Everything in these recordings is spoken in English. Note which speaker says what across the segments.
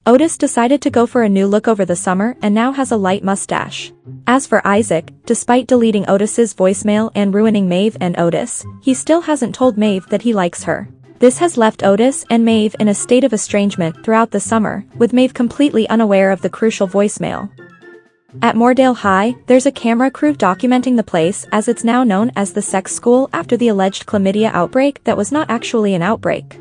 Speaker 1: Otis decided to go for a new look over the summer and now has a light mustache. As for Isaac, despite deleting Otis's voicemail and ruining Maeve and Otis, he still hasn't told Maeve that he likes her. This has left Otis and Maeve in a state of estrangement throughout the summer, with Maeve completely unaware of the crucial voicemail. At Moordale High, there's a camera crew documenting the place as it's now known as the sex school after the alleged chlamydia outbreak that was not actually an outbreak.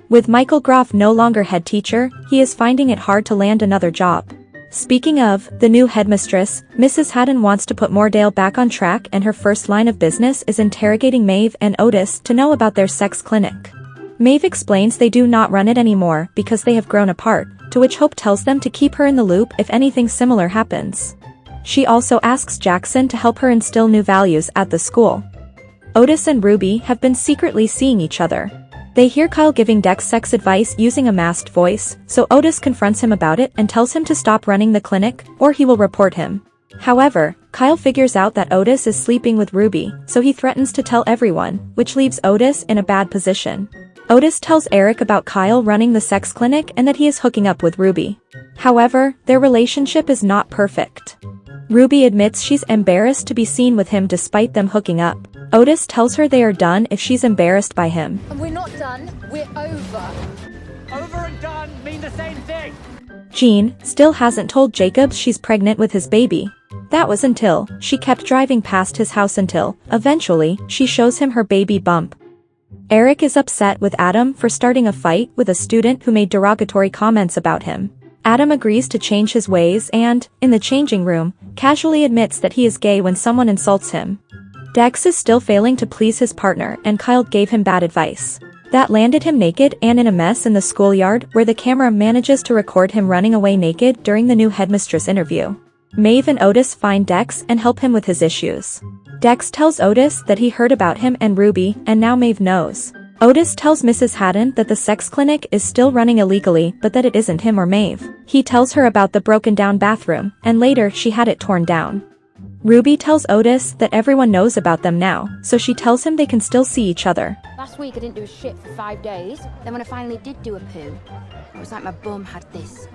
Speaker 1: With Michael Groff no longer head teacher, he is finding it hard to land another job. Speaking of, the new headmistress, Mrs. Haddon wants to put Moordale back on track, and her first line of business is interrogating Maeve and Otis to know about their sex clinic. Maeve explains they do not run it anymore because they have grown apart, to which Hope tells them to keep her in the loop if anything similar happens. She also asks Jackson to help her instill new values at the school. Otis and Ruby have been secretly seeing each other. They hear Kyle giving Dex sex advice using a masked voice, so Otis confronts him about it and tells him to stop running the clinic, or he will report him. However, Kyle figures out that Otis is sleeping with Ruby, so he threatens to tell everyone, which leaves Otis in a bad position. Otis tells Eric about Kyle running the sex clinic and that he is hooking up with Ruby. However, their relationship is not perfect. Ruby admits she's embarrassed to be seen with him despite them hooking up. Otis tells her they are done if she's embarrassed by him.
Speaker 2: And we're not done, we're over.
Speaker 3: Over and done mean the same thing.
Speaker 1: Jean still hasn't told Jacob she's pregnant with his baby. That was until she kept driving past his house until, eventually, she shows him her baby bump. Eric is upset with Adam for starting a fight with a student who made derogatory comments about him. Adam agrees to change his ways and, in the changing room, casually admits that he is gay when someone insults him. Dex is still failing to please his partner and Kyle gave him bad advice. That landed him naked and in a mess in the schoolyard where the camera manages to record him running away naked during the new headmistress interview. Maeve and Otis find Dex and help him with his issues. Dex tells Otis that he heard about him and Ruby, and now Maeve knows. Otis tells Mrs. Haddon that the sex clinic is still running illegally but that it isn't him or Maeve. He tells her about the broken down bathroom, and later she had it torn down. Ruby tells Otis that everyone knows about them now, so she tells him they can still see each other.
Speaker 2: Last week I didn't do a shit for 5 days. Then when I finally did do a poo, it was like my bum had this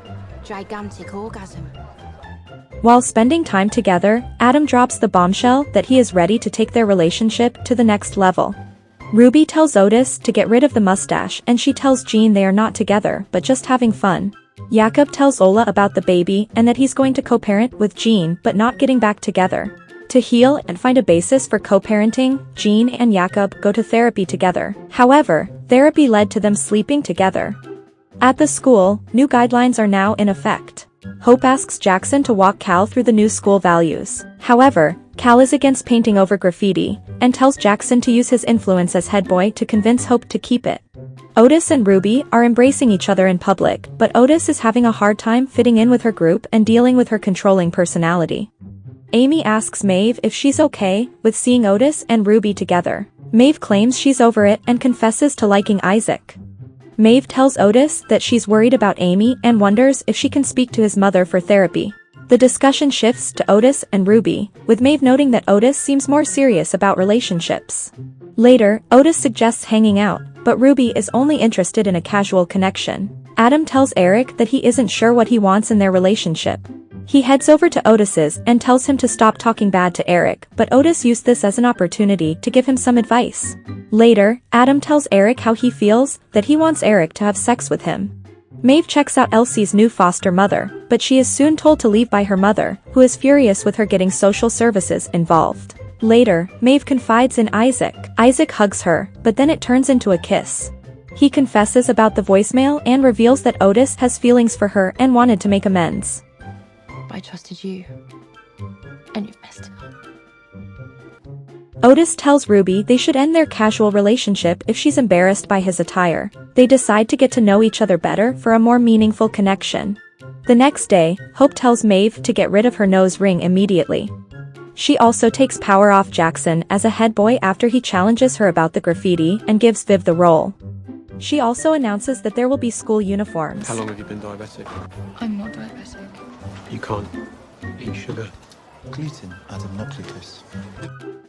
Speaker 2: gigantic orgasm.
Speaker 1: While spending time together, Adam drops the bombshell that he is ready to take their relationship to the next level. Ruby tells Otis to get rid of the mustache and she tells Jean they are not together but just having fun. Jakob tells Ola about the baby and that he's going to co-parent with Jean but not getting back together. To heal and find a basis for co-parenting, Jean and Jakob go to therapy together. However, therapy led to them sleeping together. At the school, new guidelines are now in effect. Hope asks Jackson to walk Cal through the new school values. However, Cal is against painting over graffiti, and tells Jackson to use his influence as head boy to convince Hope to keep it. Otis and Ruby are embracing each other in public, but Otis is having a hard time fitting in with her group and dealing with her controlling personality. Aimee asks Maeve if she's okay with seeing Otis and Ruby together. Maeve claims she's over it and confesses to liking Isaac. Maeve tells Otis that she's worried about Aimee and wonders if she can speak to his mother for therapy. The discussion shifts to Otis and Ruby, with Maeve noting that Otis seems more serious about relationships. Later, Otis suggests hanging out, but Ruby is only interested in a casual connection. Adam tells Eric that he isn't sure what he wants in their relationship. He heads over to Otis's and tells him to stop talking bad to Eric, but Otis used this as an opportunity to give him some advice. Later, Adam tells Eric how he feels that he wants Eric to have sex with him. Maeve checks out Elsie's new foster mother, but she is soon told to leave by her mother, who is furious with her getting social services involved. Later, Maeve confides in Isaac. Isaac hugs her, but then it turns into a kiss. He confesses about the voicemail and reveals that Otis has feelings for her and wanted to make amends.
Speaker 2: I trusted you, and you've messed it up.
Speaker 1: Otis tells Ruby they should end their casual relationship if she's embarrassed by his attire. They decide to get to know each other better for a more meaningful connection. The next day, Hope tells Maeve to get rid of her nose ring immediately. She also takes power off Jackson as a head boy after he challenges her about the graffiti and gives Viv the role. She also announces that there will be school uniforms.
Speaker 4: How long have you been diabetic?
Speaker 2: I'm not diabetic.
Speaker 4: You can't eat sugar.
Speaker 5: Gluten Adam, not glucose.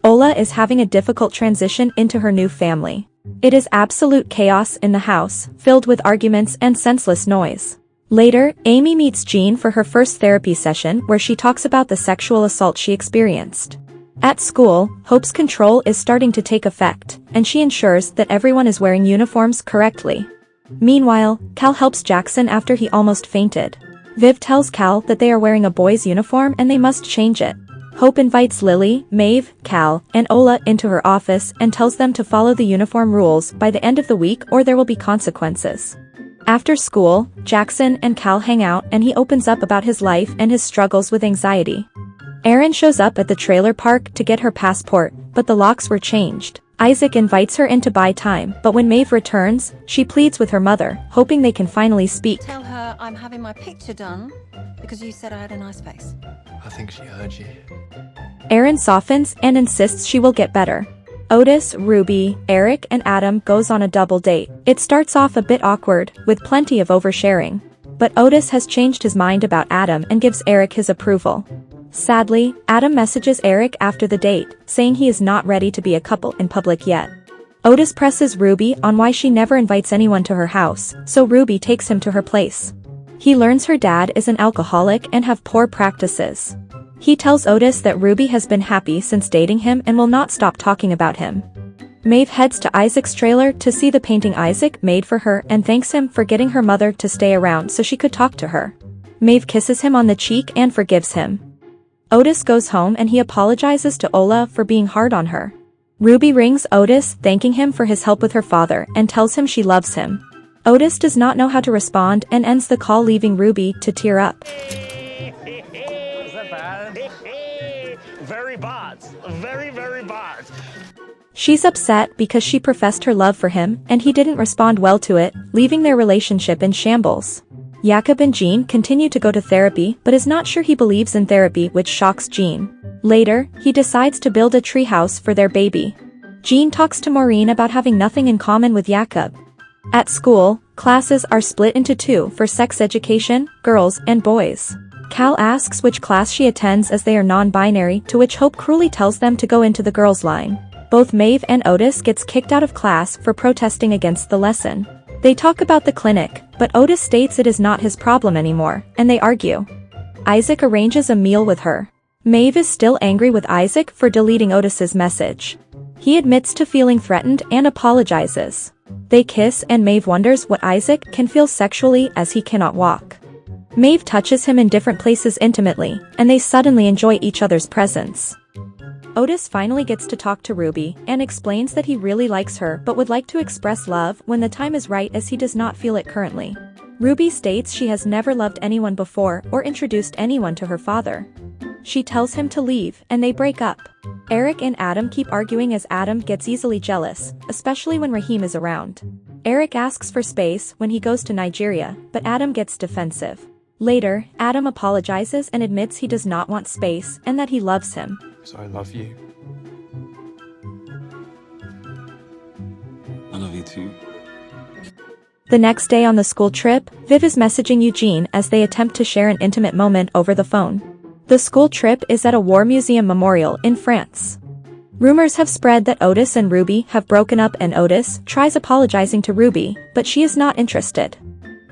Speaker 1: Ola is having a difficult transition into her new family. It is absolute chaos in the house, filled with arguments and senseless noise. Later, Aimee meets Jean for her first therapy session where she talks about the sexual assault she experienced. At school, Hope's control is starting to take effect, and she ensures that everyone is wearing uniforms correctly. Meanwhile, Cal helps Jackson after he almost fainted. Viv tells Cal that they are wearing a boy's uniform and they must change it. Hope invites Lilly, Maeve, Cal, and Ola into her office and tells them to follow the uniform rules by the end of the week or there will be consequences. After school, Jackson and Cal hang out and he opens up about his life and his struggles with anxiety. Erin shows up at the trailer park to get her passport, but the locks were changed. Isaac invites her in to buy time, but when Maeve returns, she pleads with her mother, hoping they can finally speak.
Speaker 6: Tell her I'm having my picture done because you said I had a nice face.
Speaker 5: I think she heard you.
Speaker 1: Erin softens and insists she will get better. Otis, Ruby, Eric, and Adam goes on a double date. It starts off a bit awkward, with plenty of oversharing. But Otis has changed his mind about Adam and gives Eric his approval. Sadly, Adam messages Eric after the date, saying he is not ready to be a couple in public yet. Otis presses Ruby on why she never invites anyone to her house, so Ruby takes him to her place. He learns her dad is an alcoholic and have poor practices. He tells Otis that Ruby has been happy since dating him and will not stop talking about him. Maeve heads to Isaac's trailer to see the painting Isaac made for her and thanks him for getting her mother to stay around so she could talk to her. Maeve kisses him on the cheek and forgives him. Otis goes home and he apologizes to Ola for being hard on her. Ruby rings Otis thanking him for his help with her father and tells him she loves him. Otis does not know how to respond and ends the call leaving Ruby to tear up.
Speaker 3: Is that bad? Very bad. Very, very bad.
Speaker 1: She's upset because she professed her love for him and he didn't respond well to it, leaving their relationship in shambles. Jakob and Jean continue to go to therapy but is not sure he believes in therapy, which shocks Jean. Later, he decides to build a treehouse for their baby. Jean talks to Maureen about having nothing in common with Jakob. At school, classes are split into two for sex education, girls and boys. Cal asks which class she attends as they are non-binary, to which Hope cruelly tells them to go into the girls' line. Both Maeve and Otis gets kicked out of class for protesting against the lesson. They talk about the clinic, but Otis states it is not his problem anymore, and they argue. Isaac arranges a meal with her. Maeve is still angry with Isaac for deleting Otis's message. He admits to feeling threatened and apologizes. They kiss and Maeve wonders what Isaac can feel sexually as he cannot walk. Maeve touches him in different places intimately, and they suddenly enjoy each other's presence. Otis finally gets to talk to Ruby and explains that he really likes her but would like to express love when the time is right as he does not feel it currently. Ruby states she has never loved anyone before or introduced anyone to her father. She tells him to leave and they break up. Eric and Adam keep arguing as Adam gets easily jealous, especially when Raheem is around. Eric asks for space when he goes to Nigeria, but Adam gets defensive. Later, Adam apologizes and admits he does not want space and that he loves him.
Speaker 4: So I love you.
Speaker 5: I love you too.
Speaker 1: The next day on the school trip, Viv is messaging Eugene as they attempt to share an intimate moment over the phone. The school trip is at a war museum memorial in France. Rumors have spread that Otis and Ruby have broken up and Otis tries apologizing to Ruby, but she is not interested.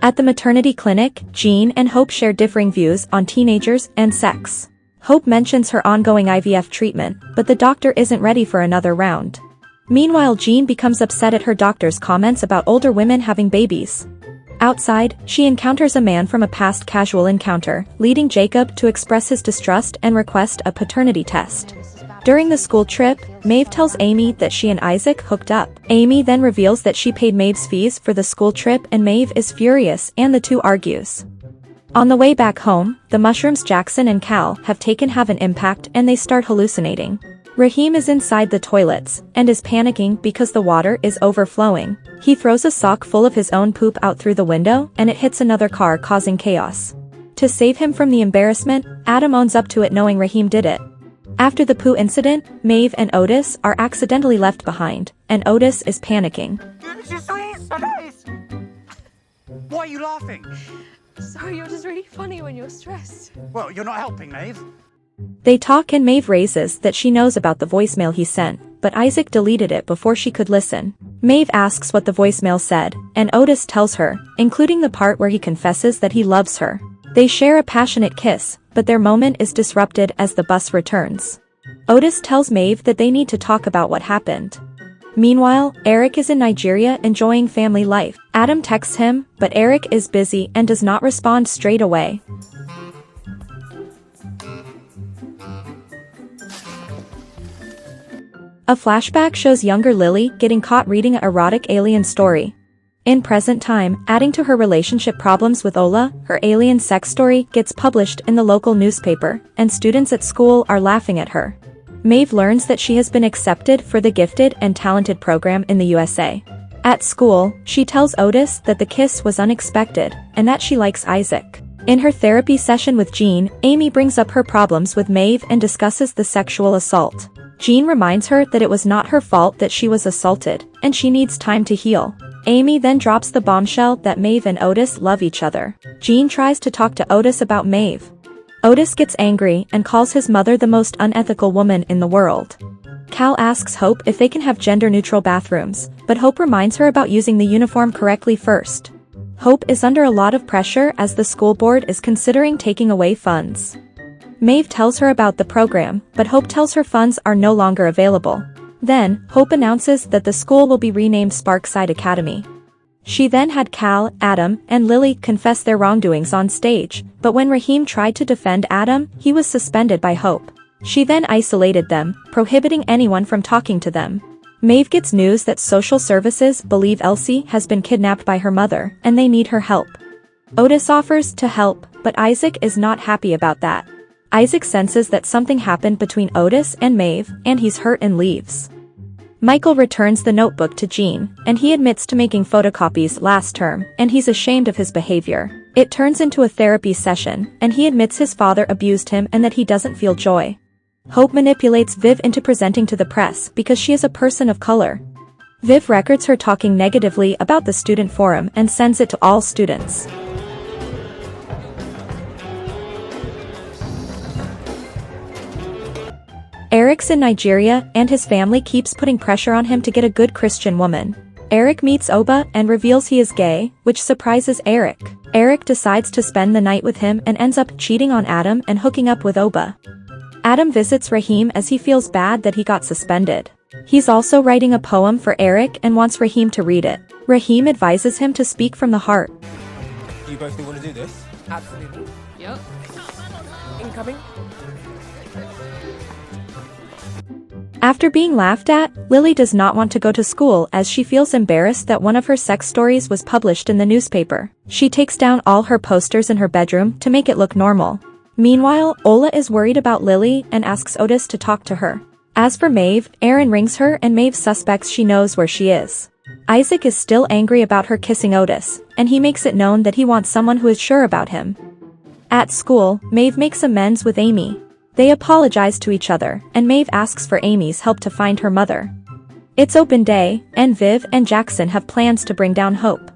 Speaker 1: At the maternity clinic, Jean and Hope share differing views on teenagers and sex. Hope mentions her ongoing IVF treatment, but the doctor isn't ready for another round. Meanwhile, Jean becomes upset at her doctor's comments about older women having babies. Outside, she encounters a man from a past casual encounter, leading Jacob to express his distrust and request a paternity test. During the school trip, Maeve tells Aimee that she and Isaac hooked up. Aimee then reveals that she paid Maeve's fees for the school trip and Maeve is furious and the two argues. On the way back home, the mushrooms Jackson and Cal have taken have an impact and they start hallucinating. Raheem is inside the toilets and is panicking because the water is overflowing. He throws a sock full of his own poop out through the window and it hits another car, causing chaos. To save him from the embarrassment, Adam owns up to it knowing Raheem did it. After the poo incident, Maeve and Otis are accidentally left behind, and Otis is panicking.
Speaker 3: Why are you laughing?
Speaker 7: Sorry, you're just really funny when you're stressed.
Speaker 3: Well, you're not helping, Maeve.
Speaker 1: They talk and Maeve raises that she knows about the voicemail he sent, but Isaac deleted it before she could listen. Maeve asks what the voicemail said, and Otis tells her, including the part where he confesses that he loves her. They share a passionate kiss, but their moment is disrupted as the bus returns. Otis tells Maeve that they need to talk about what happened. Meanwhile, Eric is in Nigeria enjoying family life. Adam texts him, but Eric is busy and does not respond straight away. A flashback shows younger Lilly getting caught reading an erotic alien story. In present time, adding to her relationship problems with Ola, her alien sex story gets published in the local newspaper, and students at school are laughing at her. Maeve learns that she has been accepted for the Gifted and Talented program in the USA. At school, she tells Otis that the kiss was unexpected, and that she likes Isaac. In her therapy session with Jean, Aimee brings up her problems with Maeve and discusses the sexual assault. Jean reminds her that it was not her fault that she was assaulted, and she needs time to heal. Aimee then drops the bombshell that Maeve and Otis love each other. Jean tries to talk to Otis about Maeve. Otis gets angry and calls his mother the most unethical woman in the world. Cal asks Hope if they can have gender-neutral bathrooms, but Hope reminds her about using the uniform correctly first. Hope is under a lot of pressure as the school board is considering taking away funds. Maeve tells her about the program, but Hope tells her funds are no longer available. Then, Hope announces that the school will be renamed Sparkside Academy. She then had Cal, Adam, and Lilly confess their wrongdoings on stage, but when Raheem tried to defend Adam, he was suspended by Hope. She then isolated them, prohibiting anyone from talking to them. Maeve gets news that social services believe Elsie has been kidnapped by her mother, and they need her help. Otis offers to help, but Isaac is not happy about that. Isaac senses that something happened between Otis and Maeve, and he's hurt and leaves. Michael returns the notebook to Jean, and he admits to making photocopies last term, and he's ashamed of his behavior. It turns into a therapy session, and he admits his father abused him and that he doesn't feel joy. Hope manipulates Viv into presenting to the press because she is a person of color. Viv records her talking negatively about the student forum and sends it to all students. Eric's in Nigeria, and his family keeps putting pressure on him to get a good Christian woman. Eric meets Oba and reveals he is gay, which surprises Eric. Eric decides to spend the night with him and ends up cheating on Adam and hooking up with Oba. Adam visits Raheem as he feels bad that he got suspended. He's also writing a poem for Eric and wants Raheem to read it. Raheem advises him to speak from the heart.
Speaker 8: You both want to do this?
Speaker 7: Absolutely. Yep. Incoming.
Speaker 1: After being laughed at, Lilly does not want to go to school as she feels embarrassed that one of her sex stories was published in the newspaper. She takes down all her posters in her bedroom to make it look normal. Meanwhile, Ola is worried about Lilly and asks Otis to talk to her. As for Maeve, Aaron rings her and Maeve suspects she knows where she is. Isaac is still angry about her kissing Otis, and he makes it known that he wants someone who is sure about him. At school, Maeve makes amends with Aimee. They apologize to each other, and Maeve asks for Aimee's help to find her mother. It's open day, and Viv and Jackson have plans to bring down Hope.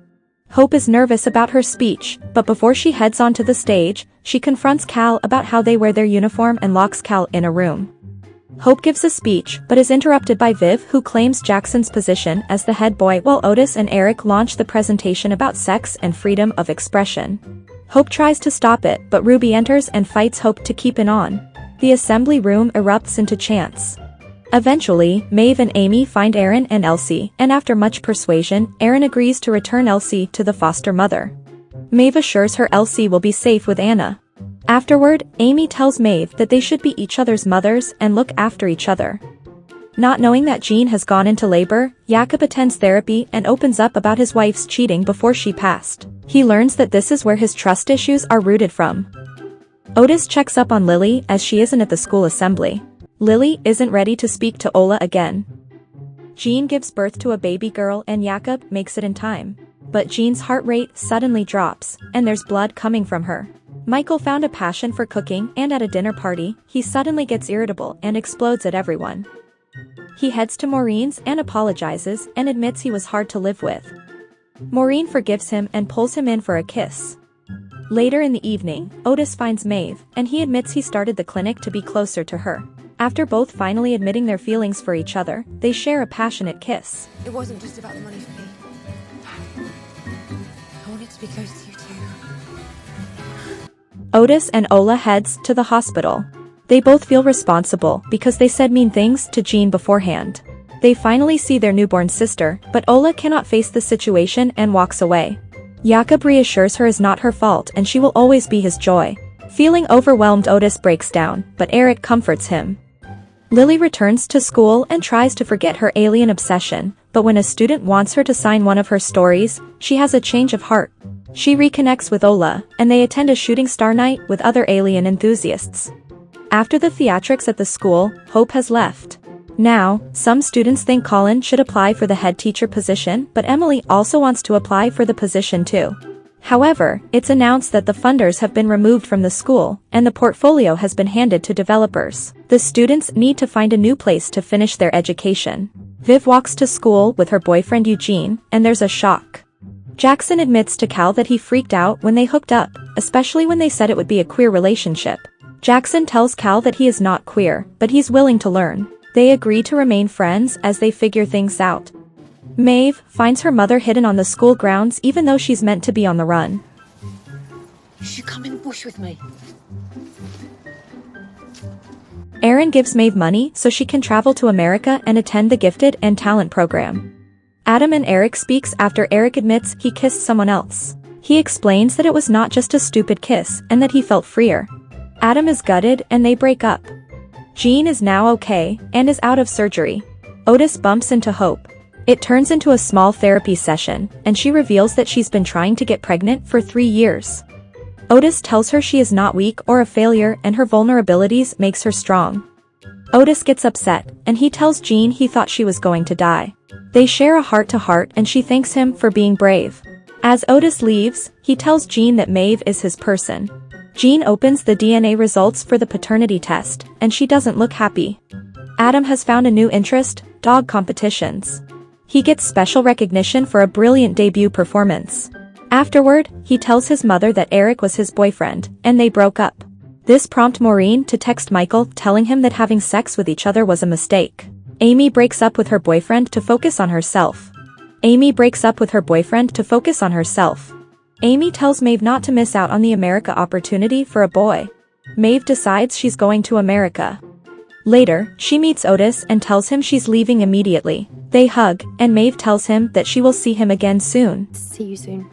Speaker 1: Hope is nervous about her speech, but before she heads onto the stage, she confronts Cal about how they wear their uniform and locks Cal in a room. Hope gives a speech but is interrupted by Viv, who claims Jackson's position as the head boy, while Otis and Eric launch the presentation about sex and freedom of expression. Hope tries to stop it, but Ruby enters and fights Hope to keep it on. The assembly room erupts into chants. Eventually, Maeve and Aimee find Aaron and Elsie, and after much persuasion, Aaron agrees to return Elsie to the foster mother. Maeve assures her Elsie will be safe with Anna. Afterward, Aimee tells Maeve that they should be each other's mothers and look after each other. Not knowing that Jean has gone into labor, Jakob attends therapy and opens up about his wife's cheating before she passed. He learns that this is where his trust issues are rooted from. Otis checks up on Lilly as she isn't at the school assembly. Lilly isn't ready to speak to Ola again. Jean gives birth to a baby girl and Jakob makes it in time. But Jean's heart rate suddenly drops, and there's blood coming from her. Michael found a passion for cooking, and at a dinner party, he suddenly gets irritable and explodes at everyone. He heads to Maureen's and apologizes and admits he was hard to live with. Maureen forgives him and pulls him in for a kiss. Later in the evening, Otis finds Maeve, and he admits he started the clinic to be closer to her. After both finally admitting their feelings for each other, they share a passionate kiss.
Speaker 7: It wasn't just about the money for me. I wanted to be close to you too.
Speaker 1: Otis and Ola heads to the hospital. They both feel responsible because they said mean things to Jean beforehand. They finally see their newborn sister, but Ola cannot face the situation and walks away. Jakob reassures her it's not her fault and she will always be his joy. Feeling overwhelmed, Otis breaks down, but Eric comforts him. Lilly returns to school and tries to forget her alien obsession, but when a student wants her to sign one of her stories, she has a change of heart. She reconnects with Ola, and they attend a shooting star night with other alien enthusiasts. After the theatrics at the school, Hope has left. Now, some students think Colin should apply for the head teacher position, but Emily also wants to apply for the position too. However, it's announced that the funders have been removed from the school, and the portfolio has been handed to developers. The students need to find a new place to finish their education. Viv walks to school with her boyfriend Eugene, and there's a shock. Jackson admits to Cal that he freaked out when they hooked up, especially when they said it would be a queer relationship. Jackson tells Cal that he is not queer, but he's willing to learn. They agree to remain friends as they figure things out. Maeve finds her mother hidden on the school grounds even though she's meant to be on the run.
Speaker 7: You should come in the bush with me.
Speaker 1: Aaron gives Maeve money so she can travel to America and attend the Gifted and Talent program. Adam and Eric speaks after Eric admits he kissed someone else. He explains that it was not just a stupid kiss and that he felt freer. Adam is gutted and they break up. Jean is now okay and is out of surgery. Otis bumps into Hope. It turns into a small therapy session, and she reveals that she's been trying to get pregnant for 3 years. Otis tells her she is not weak or a failure and her vulnerabilities makes her strong. Otis gets upset, and he tells Jean he thought she was going to die. They share a heart-to-heart and she thanks him for being brave. As Otis leaves, he tells Jean that Maeve is his person. Jean opens the DNA results for the paternity test, and she doesn't look happy. Adam has found a new interest, dog competitions. He gets special recognition for a brilliant debut performance. Afterward, he tells his mother that Eric was his boyfriend, and they broke up. This prompts Maureen to text Michael telling him that having sex with each other was a mistake. Aimee breaks up with her boyfriend to focus on herself. Aimee tells Maeve not to miss out on the America opportunity for a boy. Maeve decides she's going to America. Later, she meets Otis and tells him she's leaving immediately. They hug, and Maeve tells him that she will see him again soon.
Speaker 2: See you soon.